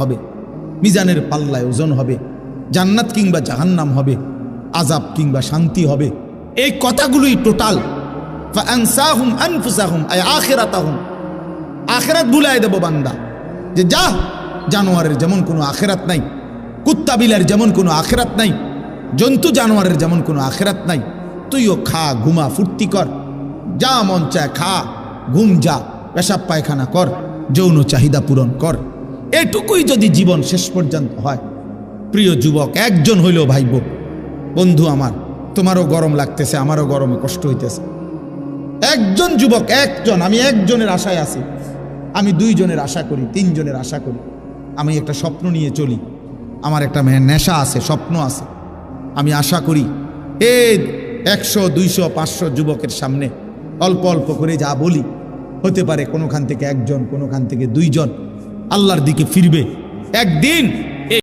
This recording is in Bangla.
হবে, মিজানের পাল্লায় ওজন হবে, জান্নাত কিংবা জাহান্নাম হবে, আযাব কিংবা শান্তি হবে। এই কথাগুলোই টোটাল। ফাআনসাহুম আনফুসাহুম আয় আখিরাতাহুম, আখিরাত ভুলাই দেব বান্দা। যে যা, জানোয়ারের যেমন কোনো আখিরাত নাই, কুত্তা বিলের যেমন কোনো আখিরাত নাই, জন্তু জানোয়ারের যেমন কোনো আখিরাত নাই, তুইও খা, ঘুমা, ফুর্তি কর, যা মন চায় খা, ঘুম যা, পেশাব পায়খানা কর, যৌন চাহিদা পূরণ কর। এটুকুই যদি জীবন শেষ পর্যন্ত হয়, প্রিয় যুবক একজন হইলেও ভাইব, বন্ধু আমার, তোমারও গরম লাগতেছে, আমারও গরমে কষ্ট হইতেছে, একজন যুবক, একজন, আমি একজনের আশায় আছি, আমি দুইজনের আশা করি, তিনজনের আশা করি। আমি একটা স্বপ্ন নিয়ে চলি, আমার একটা নেশা আছে, স্বপ্ন আছে। আমি আশা করি এই 100, 200, 500 যুবকের সামনে অল্প অল্প করে যা বলি, হতে পারে কোনোখান থেকে একজন, কোনোখান থেকে দুইজন আল্লাহর দিকে ফিরবে। একদিন